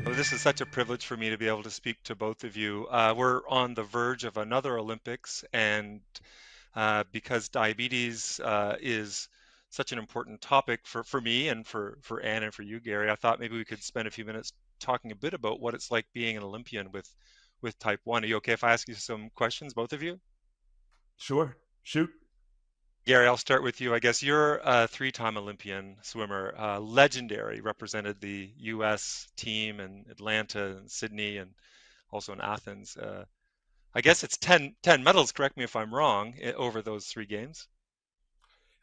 Oh, this is such a privilege for me to be able to speak to both of you. We're on the verge of another Olympics, and because diabetes is such an important topic for me and for Anne and for you, Gary, I thought maybe we could spend a few minutes talking a bit about what it's like being an Olympian with type 1. Are you okay if I ask you some questions, both of you? Sure. Shoot. Gary, I'll start with you. I guess you're a three-time Olympian swimmer, legendary, represented the U.S. team in Atlanta and Sydney and also in Athens. I guess it's 10 medals, correct me if I'm wrong, over those three games.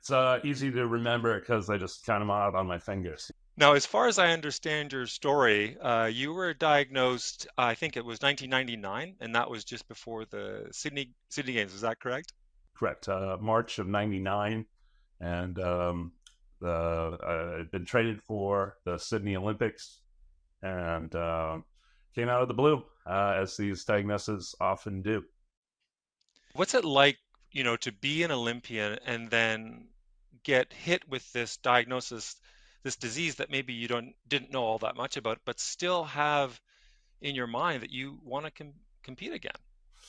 It's easy to remember because I just count them out on my fingers. Now, as far as I understand your story, you were diagnosed, I think it was 1999, and that was just before the Sydney Games. Is that correct? Correct. March of '99, and I'd been traded for the Sydney Olympics, and came out of the blue, as these diagnoses often do. What's it like, to be an Olympian and then get hit with this diagnosis, this disease that maybe you didn't know all that much about, but still have in your mind that you want to compete again?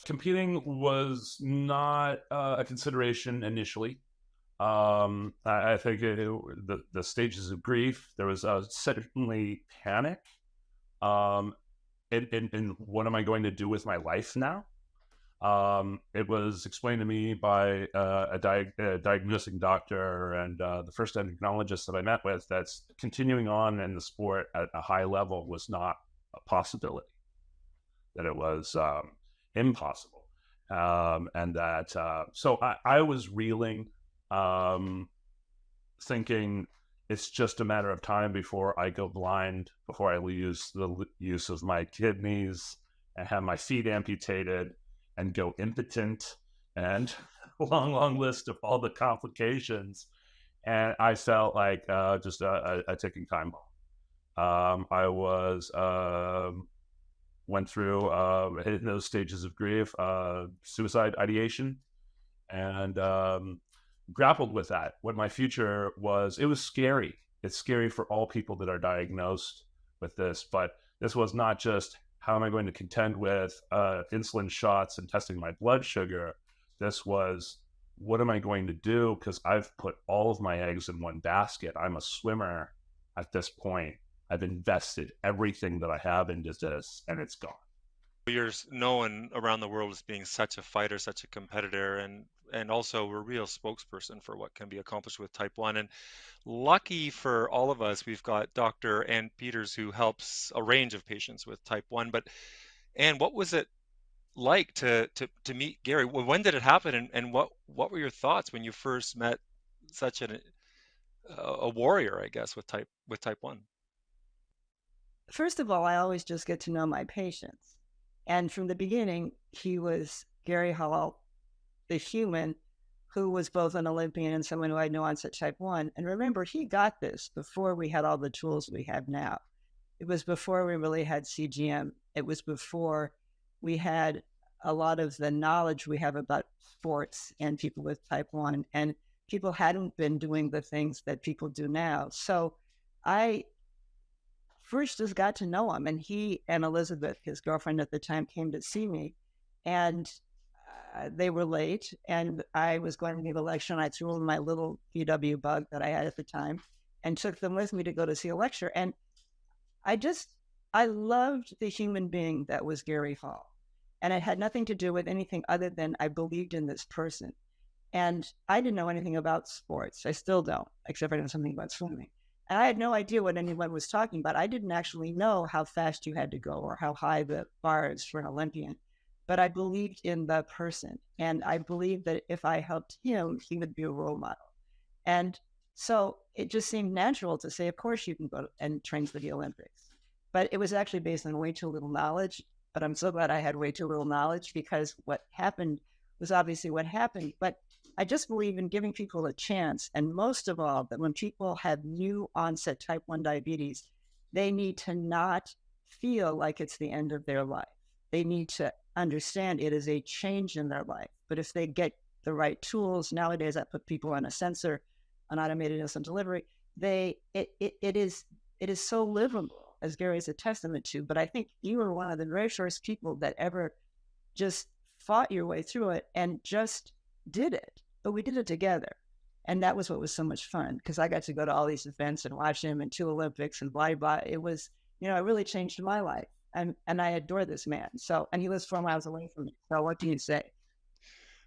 Competing was not a consideration initially. I think the stages of grief, there was certainly panic. Um, in what am I going to do with my life now? It was explained to me by a diagnosing doctor and the first endocrinologist that I met with that's continuing on in the sport at a high level was not a possibility, that it was impossible. And that, so I was reeling, um, thinking it's just a matter of time before I go blind, before I lose the use of my kidneys and have my feet amputated and go impotent and a long, long list of all the complications. And I felt like just a ticking time bomb. I was went through in those stages of grief, suicide ideation, and grappled with that. What my future was, it was scary. It's scary for all people that are diagnosed with this, but this was not just how am I going to contend with insulin shots and testing my blood sugar. This was what am I going to do? Because I've put all of my eggs in one basket. I'm a swimmer at this point. I've invested everything that I have into this, and it's gone. You're known around the world as being such a fighter, such a competitor, and also a real spokesperson for what can be accomplished with type 1. And lucky for all of us, we've got Dr. Ann Peters who helps a range of patients with type 1. But Ann, what was it like to meet Gary? When did it happen, and what were your thoughts when you first met such a warrior, I guess, with type 1? First of all, I always just get to know my patients. And from the beginning, he was Gary Hall, the human who was both an Olympian and someone who I know onset type 1. And remember, he got this before we had all the tools we have now. It was before we really had CGM. It was before we had a lot of the knowledge we have about sports and people with type 1. And people hadn't been doing the things that people do now. So I first just got to know him. And he and Elizabeth, his girlfriend at the time, came to see me. And they were late. And I was going to give a lecture. And I threw in my little VW bug that I had at the time and took them with me to go to see a lecture. And I just, I loved the human being that was Gary Hall. And it had nothing to do with anything other than I believed in this person. And I didn't know anything about sports. I still don't, except I know something about swimming. And I had no idea what anyone was talking about. I didn't actually know how fast you had to go or how high the bar is for an Olympian. But I believed in the person. And I believed that if I helped him, he would be a role model. And so it just seemed natural to say, of course, you can go and train for the Olympics. But it was actually based on way too little knowledge. But I'm so glad I had way too little knowledge because what happened was obviously what happened. But I just believe in giving people a chance. And most of all, that when people have new onset type 1 diabetes, they need to not feel like it's the end of their life. They need to understand it is a change in their life. But if they get the right tools, nowadays I put people on a sensor, an automated insulin delivery, it is so livable, as Gary's a testament to. But I think you were one of the very first people that ever just fought your way through it and just did it. But we did it together. And that was what was so much fun, because I got to go to all these events and watch him and 2 Olympics and blah, blah. It was, it really changed my life. And I adore this man. So, and he lives 4 miles away from me. So what do you say?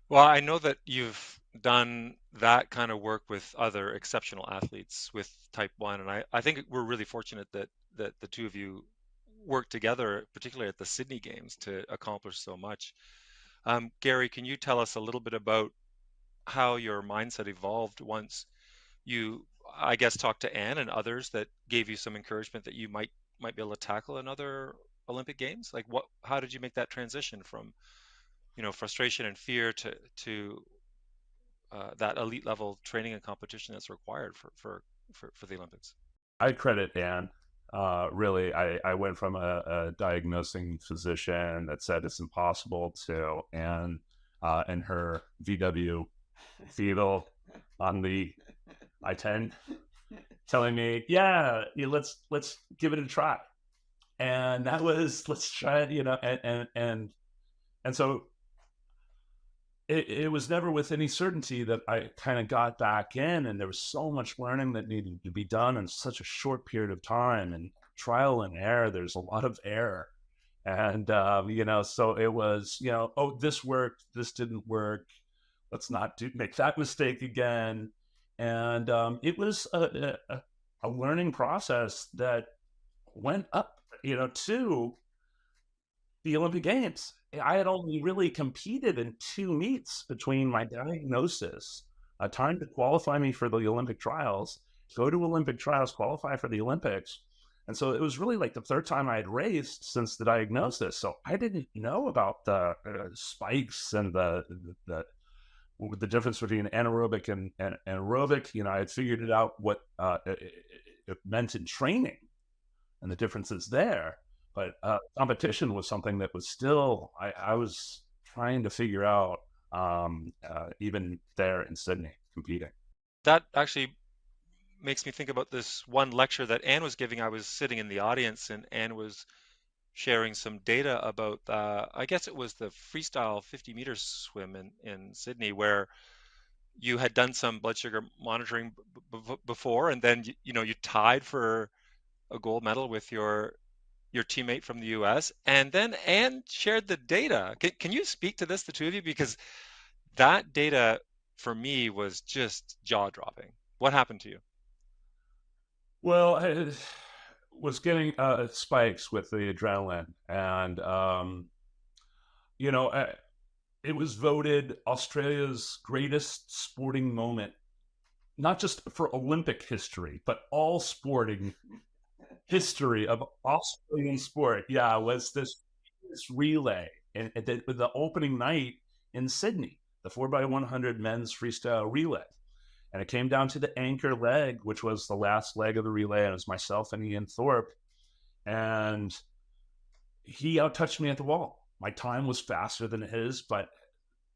Well, I know that you've done that kind of work with other exceptional athletes with type 1, and I think we're really fortunate that the two of you worked together, particularly at the Sydney Games, to accomplish so much. Gary, can you tell us a little bit about how your mindset evolved once you, I guess, talked to Anne and others that gave you some encouragement that you might be able to tackle another Olympic Games? Like how did you make that transition from, frustration and fear to that elite level training and competition that's required for the Olympics? I credit Anne. Really, I went from a diagnosing physician that said it's impossible to Anne and her VW fetal on the I-10 telling me, yeah, let's give it a try. And that was, let's try it, and so it was never with any certainty that I kind of got back in, and there was so much learning that needed to be done in such a short period of time, and trial and error. There's a lot of error, and so it was, oh, this worked, this didn't work. Let's not make that mistake again. And it was a learning process that went up, to the Olympic Games. I had only really competed in 2 meets between my diagnosis, a time to qualify me for the Olympic trials, go to Olympic trials, qualify for the Olympics. And so it was really like the third time I had raced since the diagnosis. So I didn't know about the spikes and the difference between anaerobic and aerobic. I had figured it out what it meant in training and the differences there. But competition was something that was still, I was trying to figure out, even there in Sydney competing. That actually makes me think about this one lecture that Anne was giving. I was sitting in the audience, and Anne was sharing some data about, I guess it was the freestyle 50-meter swim in Sydney, where you had done some blood sugar monitoring before, and then you tied for a gold medal with your teammate from the US, and then Anne shared the data. Can you speak to this, the two of you? Because that data for me was just jaw-dropping. What happened to you? Well, I was getting spikes with the adrenaline, and it was voted Australia's greatest sporting moment, not just for Olympic history, but all sporting history of Australian sport. Yeah, was this relay and the opening night in Sydney, the 4x100 men's freestyle relay. And it came down to the anchor leg, which was the last leg of the relay. And it was myself and Ian Thorpe. And he outtouched me at the wall. My time was faster than his, but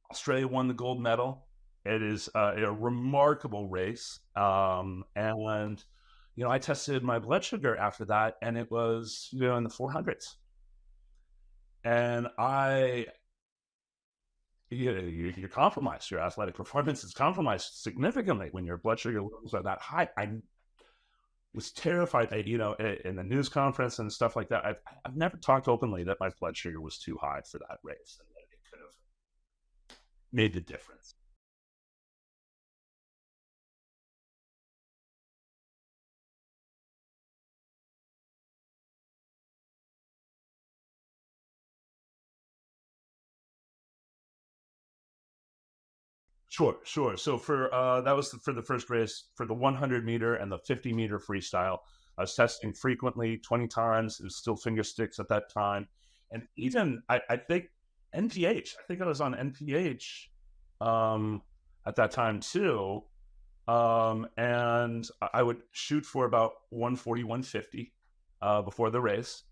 Australia won the gold medal. It is a remarkable race. And I tested my blood sugar after that, and it was, in the 400s. And you're compromised. Your athletic performance is compromised significantly when your blood sugar levels are that high. I was terrified that, in the news conference and stuff like that, I've never talked openly that my blood sugar was too high for that race, and that it could have made the difference. Sure. So that was for the first race for the 100-meter and the 50-meter freestyle. I was testing frequently, 20 times. It was still finger sticks at that time, and even I think NPH. I think I was on NPH at that time too, and I would shoot for about 140, 150 before the race.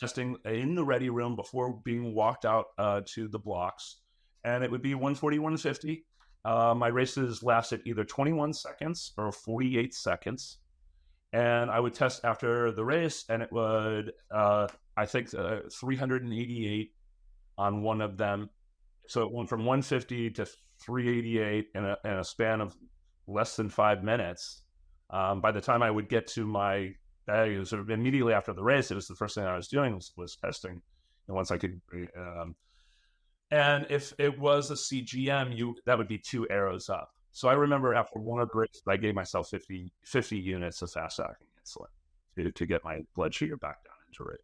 Testing in the ready room before being walked out to the blocks, and it would be 140, 150. My races lasted either 21 seconds or 48 seconds. And I would test after the race, and it would, I think, 388 on one of them. So it went from 150 to 388 in a span of less than 5 minutes. By the time I would get to my bag, it was sort of immediately after the race. It was the first thing I was doing was testing. And once I could, and if it was a CGM, that would be 2 arrows up. So I remember after one of the races, I gave myself 50 units of fast acting insulin to get my blood sugar back down into range.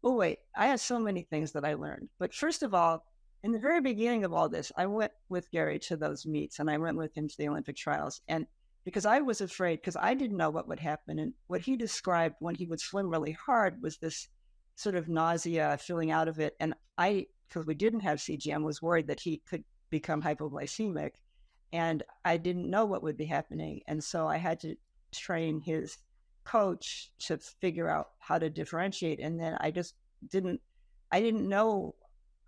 Oh, wait, I had so many things that I learned. But first of all, in the very beginning of all this, I went with Gary to those meets and I went with him to the Olympic trials. And because I was afraid, because I didn't know what would happen. And what he described when he would swim really hard was this sort of nausea, feeling out of it. And I, because we didn't have CGM, was worried that he could become hypoglycemic. And I didn't know what would be happening. And so I had to train his coach to figure out how to differentiate. And then I didn't know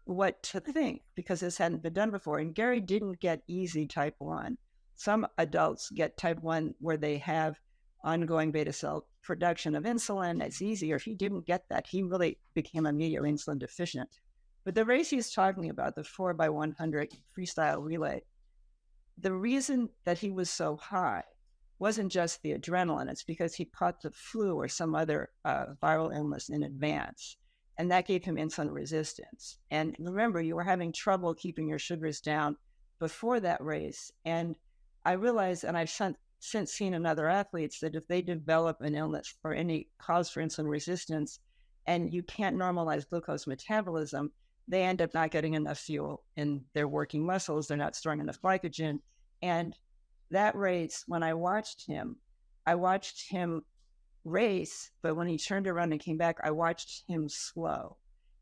what to think because this hadn't been done before. And Gary didn't get easy type 1. Some adults get type 1 where they have ongoing beta cell production of insulin. It's easier. He didn't get that. He really became immediate insulin deficient. But the race he's talking about, the 4x100 freestyle relay, the reason that he was so high wasn't just the adrenaline. It's because he caught the flu or some other viral illness in advance. And that gave him insulin resistance. And remember, you were having trouble keeping your sugars down before that race. And I realized, and I've since seen in other athletes, that if they develop an illness or any cause for insulin resistance, and you can't normalize glucose metabolism, they end up not getting enough fuel in their working muscles. They're not storing enough glycogen. And that race, when I watched him race, but when he turned around and came back, I watched him slow.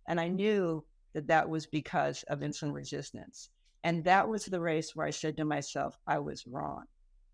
And I knew that that was because of insulin resistance. And that was the race where I said to myself, I was wrong.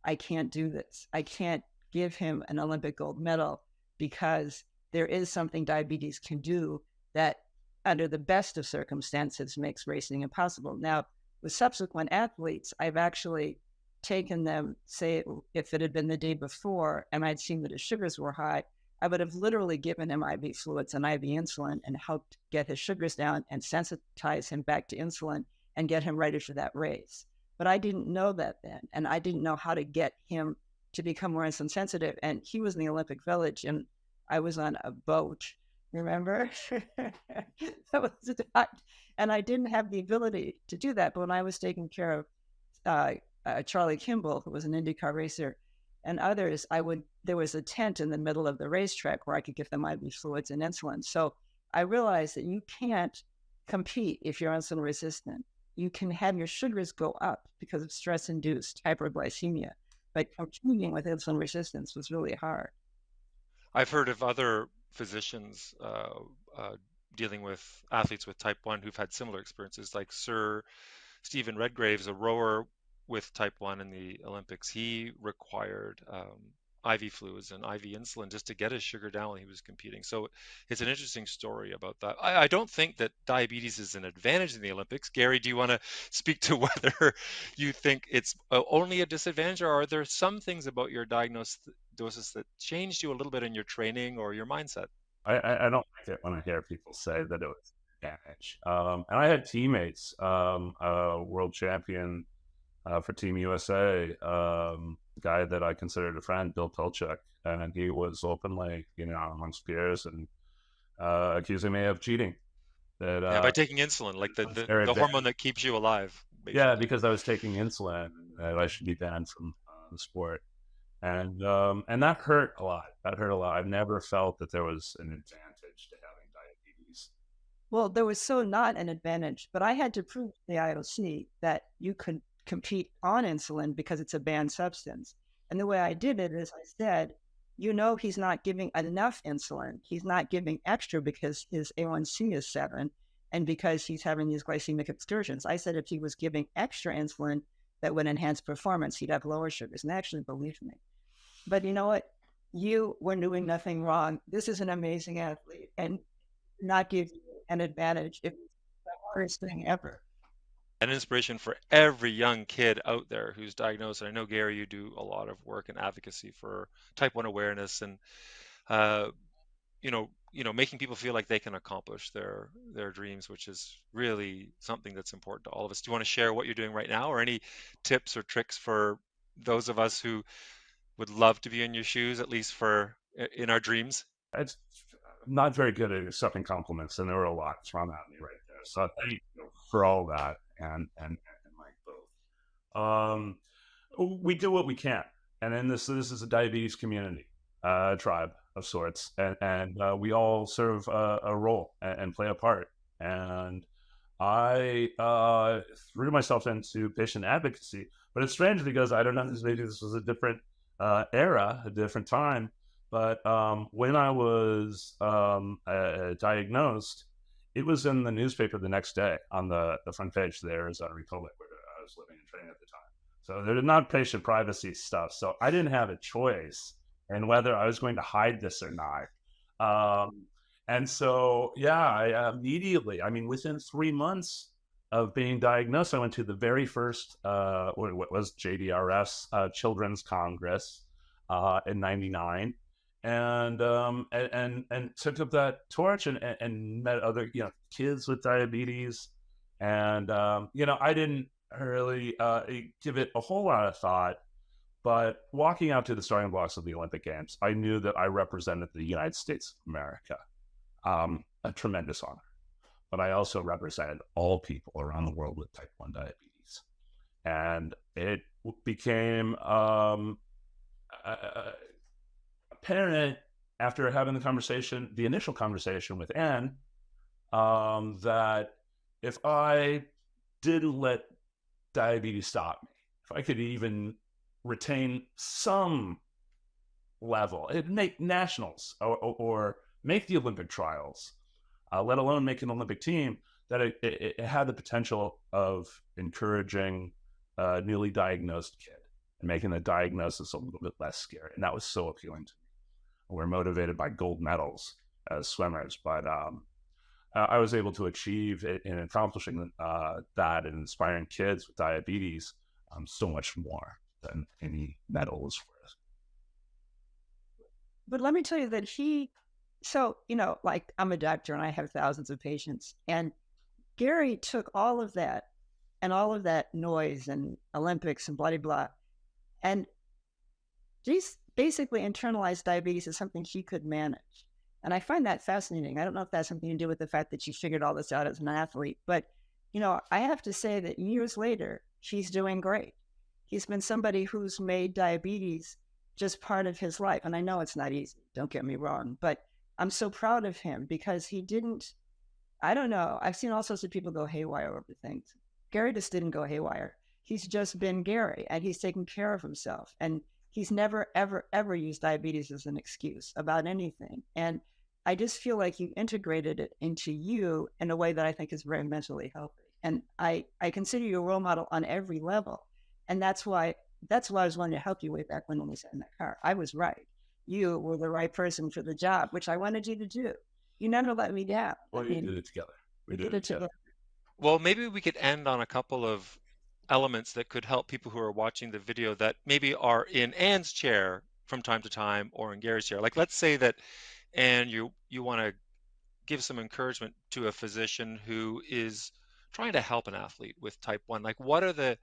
I can't do this. I can't give him an Olympic gold medal because there is something diabetes can do that, under the best of circumstances, makes racing impossible. Now, with subsequent athletes, I've actually taken them, say, if it had been the day before and I'd seen that his sugars were high, I would have literally given him IV fluids and IV insulin and helped get his sugars down and sensitize him back to insulin and get him ready for that race. But I didn't know that then. And I didn't know how to get him to become more insulin sensitive. And he was in the Olympic Village and I was on a boat, remember? That was and I didn't have the ability to do that. But when I was taking care of Charlie Kimball, who was an IndyCar racer, and others, there was a tent in the middle of the racetrack where I could give them IV fluids and insulin. So I realized that you can't compete if you're insulin resistant. You can have your sugars go up because of stress-induced hyperglycemia, but competing with insulin resistance was really hard. I've heard of other physicians dealing with athletes with type 1 who've had similar experiences, like Sir Stephen Redgrave's a rower with type 1 in the Olympics. He required IV fluids and IV insulin just to get his sugar down when he was competing. So it's an interesting story about that. I don't think that diabetes is an advantage in the Olympics. Gary, do you want to speak to whether you think it's only a disadvantage, or are there some things about your diagnosis that changed you a little bit in your training or your mindset? I don't like it when I hear people say that it was damage. And I had teammates, a world champion for Team USA, guy that I considered a friend, Bill Pilchuk, and he was openly, amongst peers and accusing me of cheating. That Yeah, by taking insulin, like the hormone that keeps you alive, basically. Yeah, because I was taking insulin, that I should be banned from the sport. And that hurt a lot. I've never felt that there was an advantage to having diabetes. Well, there was so not an advantage, but I had to prove to the IOC that you could compete on insulin because it's a banned substance. And the way I did it is I said, he's not giving enough insulin. He's not giving extra because his A1C is 7 and because he's having these glycemic excursions. I said if he was giving extra insulin that would enhance performance, he'd have lower sugars. And they actually believed me. But you know what? You were doing nothing wrong. This is an amazing athlete, and not give you an advantage. It was the hardest thing ever. An inspiration for every young kid out there who's diagnosed. And I know, Gary, you do a lot of work and advocacy for type 1 awareness and uh, making people feel like they can accomplish their dreams, which is really something that's important to all of us. Do you want to share what you're doing right now, or any tips or tricks for those of us who would love to be in your shoes, at least for in our dreams? It's not very good at accepting compliments, and there were a lot thrown at me right there. So thank you for all that, and Mike both. We do what we can, and then this is a diabetes community, tribe of sorts, and we all serve a role and play a part. And I threw myself into patient advocacy, but it's strange because I don't know, maybe this was a different era, a different time. But when I was diagnosed, it was in the newspaper the next day on the front page there is Republic, where I was living and training at the time. So there did not patient privacy stuff. So I didn't have a choice in whether I was going to hide this or not. And so, yeah, I immediately, I mean, within 3 months of being diagnosed, I went to the very first, what was JDRS, Children's Congress in '99, and took up that torch and met other kids with diabetes, and I didn't really give it a whole lot of thought, but walking out to the starting blocks of the Olympic Games, I knew that I represented the United States of America, a tremendous honor, but I also represented all people around the world with type 1 diabetes, and it became apparent after having the initial conversation with Anne, that if I didn't let diabetes stop me, if I could even retain some level, it'd make nationals or make the Olympic trials, let alone make an Olympic team, that it had the potential of encouraging a newly diagnosed kid and making the diagnosis a little bit less scary. And that was so appealing to me. We're motivated by gold medals as swimmers, but I was able to achieve in accomplishing that and inspiring kids with diabetes so much more than any medal was worth. But let me tell you that like I'm a doctor and I have thousands of patients, and Gary took all of that and all of that noise and Olympics and blah, blah, blah, and he's basically internalized diabetes as something she could manage. And I find that fascinating. I don't know if that's something to do with the fact that she figured all this out as an athlete, but, I have to say that years later, she's doing great. He's been somebody who's made diabetes just part of his life. And I know it's not easy, don't get me wrong, but I'm so proud of him because he didn't, I don't know, I've seen all sorts of people go haywire over things. Gary just didn't go haywire. He's just been Gary, and he's taken care of himself. And he's never, ever, ever used diabetes as an excuse about anything. And I just feel like you integrated it into you in a way that I think is very mentally healthy. And I consider you a role model on every level. And that's why I was wanting to help you way back when we sat in that car. I was right. You were the right person for the job, which I wanted you to do. You never let me down. Well, we did it together. We did it together. Well, maybe we could end on a couple of elements that could help people who are watching the video that maybe are in Anne's chair from time to time or in Gary's chair. Like, let's say that, Anne, you want to give some encouragement to a physician who is trying to help an athlete with type 1. Like, what are the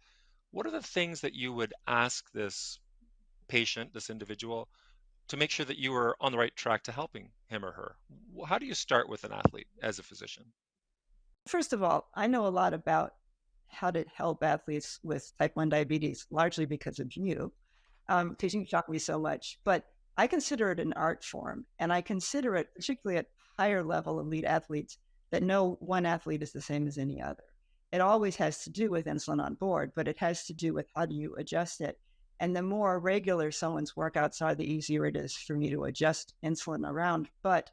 things that you would ask this patient, this individual, to make sure that you are on the right track to helping him or her? How do you start with an athlete as a physician? First of all, I know a lot about how to help athletes with type 1 diabetes, largely because of you, because you taught me so much. But I consider it an art form, and I consider it, particularly at higher level elite athletes, that no one athlete is the same as any other. It always has to do with insulin on board, but it has to do with how do you adjust it. And the more regular someone's workouts are, the easier it is for me to adjust insulin around. But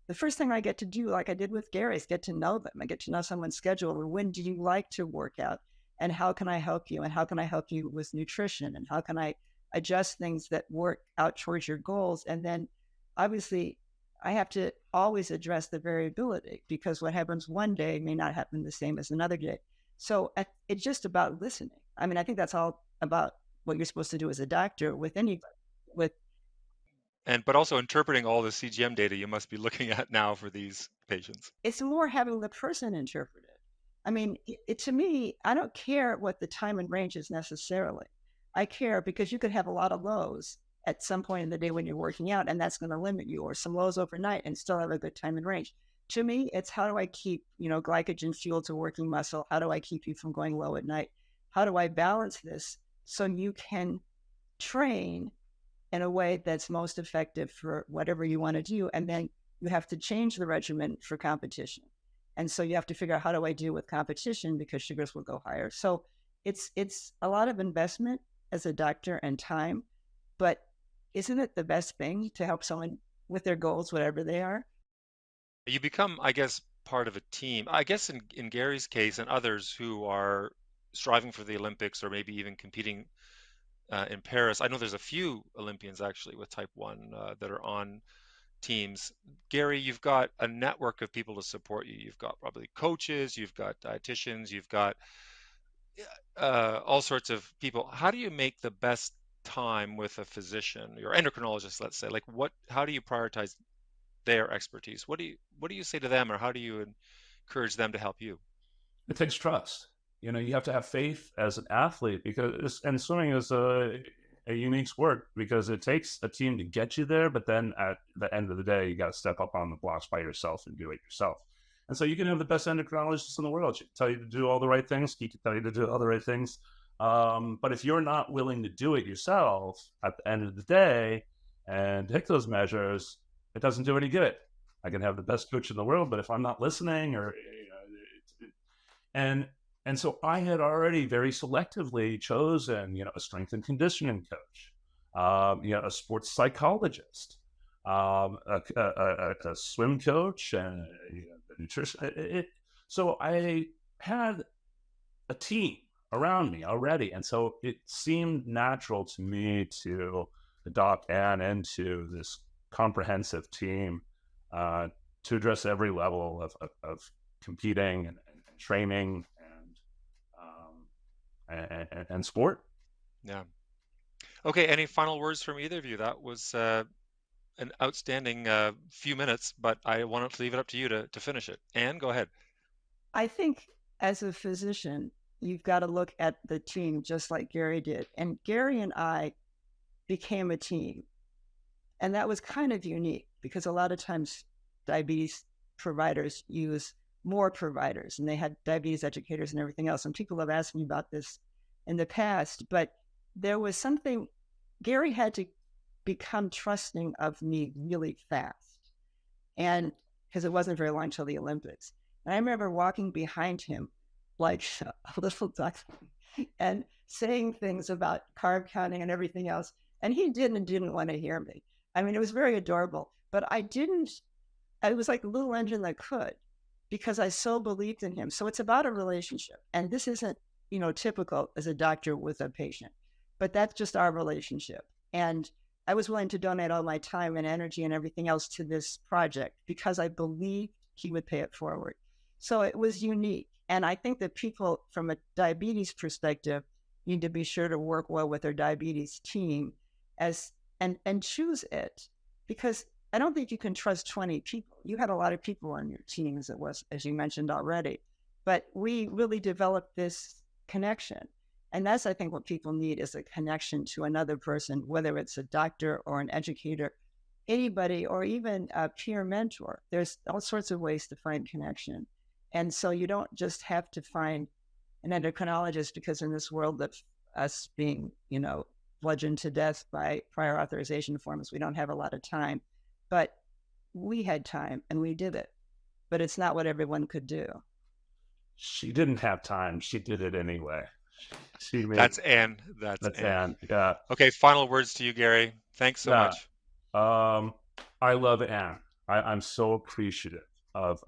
the first thing I get to do, like I did with Gary, is get to know them. I get to know someone's schedule. Or when do you like to work out? And how can I help you? And how can I help you with nutrition? And how can I adjust things that work out towards your goals? And then obviously I have to always address the variability, because what happens one day may not happen the same as another day. So it's just about listening. I mean, I think that's all about what you're supposed to do as a doctor with anybody. With But also interpreting all the CGM data you must be looking at now for these patients. It's more having the person interpret it. I mean, to me, I don't care what the time and range is necessarily. I care because you could have a lot of lows at some point in the day when you're working out, and that's going to limit you, or some lows overnight and still have a good time and range. To me, it's how do I keep, glycogen fuel to working muscle? How do I keep you from going low at night? How do I balance this so you can train in a way that's most effective for whatever you want to do? And then you have to change the regimen for competition. And so you have to figure out, how do I deal with competition, because sugars will go higher. So it's a lot of investment as a doctor and time, but isn't it the best thing to help someone with their goals, whatever they are? You become, I guess, part of a team. I guess in Gary's case and others who are striving for the Olympics or maybe even competing in Paris. I know there's a few Olympians actually with type 1 that are on teams. Gary, you've got a network of people to support you. You've got probably coaches, you've got dietitians, you've got all sorts of people. How do you make the best time with a physician, your endocrinologist, let's say? Like how do you prioritize their expertise? What do you say to them, or how do you encourage them to help you? It takes trust. You have to have faith as an athlete, and swimming is a unique sport because it takes a team to get you there. But then at the end of the day, you got to step up on the blocks by yourself and do it yourself. And so you can have the best endocrinologists in the world. She can tell you to do all the right things. He can tell you to do all the right things. But if you're not willing to do it yourself at the end of the day and take those measures, it doesn't do any good. I can have the best coach in the world, but if I'm not listening, and and so I had already very selectively chosen, a strength and conditioning coach, a sports psychologist, a swim coach, and a nutrition. So I had a team around me already, and so it seemed natural to me to adopt Anne into this comprehensive team to address every level of competing and training and sport. Yeah. Okay. Any final words from either of you? That was an outstanding few minutes, but I wanted to leave it up to you to finish it. Anne, go ahead. I think as a physician, you've got to look at the team just like Gary did. And Gary and I became a team. And that was kind of unique because a lot of times diabetes providers use more providers, and they had diabetes educators and everything else. And people have asked me about this in the past, but there was something, Gary had to become trusting of me really fast. And because it wasn't very long till the Olympics. And I remember walking behind him like a little duck and saying things about carb counting and everything else. And he didn't want to hear me. I mean, it was very adorable, but I was like a little engine that could, because I so believed in him. So it's about a relationship. And this isn't, typical as a doctor with a patient, but that's just our relationship. And I was willing to donate all my time and energy and everything else to this project because I believed he would pay it forward. So it was unique. And I think that people from a diabetes perspective need to be sure to work well with their diabetes team and choose it, because I don't think you can trust 20 people. You had a lot of people on your team, as you mentioned already, but we really developed this connection. And that's, I think, what people need is a connection to another person, whether it's a doctor or an educator, anybody, or even a peer mentor. There's all sorts of ways to find connection. And so you don't just have to find an endocrinologist, because in this world of us being, bludgeoned to death by prior authorization forms, we don't have a lot of time. But we had time and we did it. But it's not what everyone could do. She didn't have time. She did it anyway. She made That's Anne. That's that's Anne. Anne. Yeah. Okay, final words to you, Gary. Thanks so Yeah. much. I love Anne. I'm so appreciative of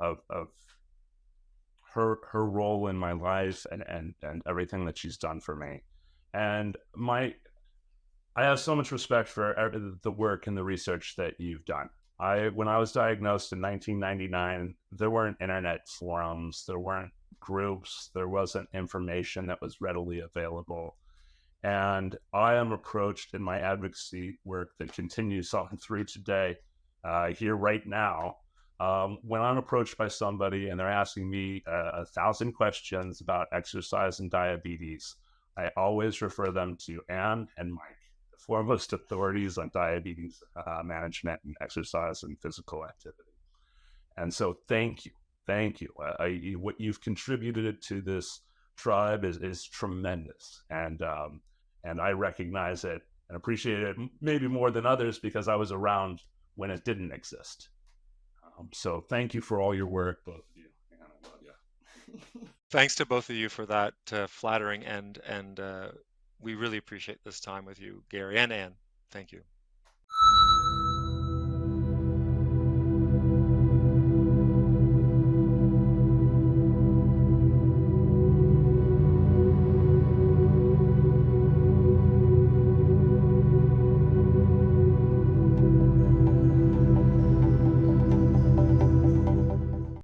her role in my life and everything that she's done for me. And I have so much respect for the work and the research that you've done. When I was diagnosed in 1999, there weren't internet forums, there weren't groups, there wasn't information that was readily available. And I am approached in my advocacy work that continues on through today, here right now. When I'm approached by somebody and they're asking me 1,000 questions about exercise and diabetes, I always refer them to Anne and Mike, the foremost authorities on diabetes management and exercise and physical activity. And so, thank you, thank you. What you've contributed to this tribe is tremendous, and I recognize it and appreciate it maybe more than others because I was around when it didn't exist. So, thank you for all your work, both of you. And I love you. Thanks to both of you for that flattering end, and we really appreciate this time with you, Gary and Anne. Thank you.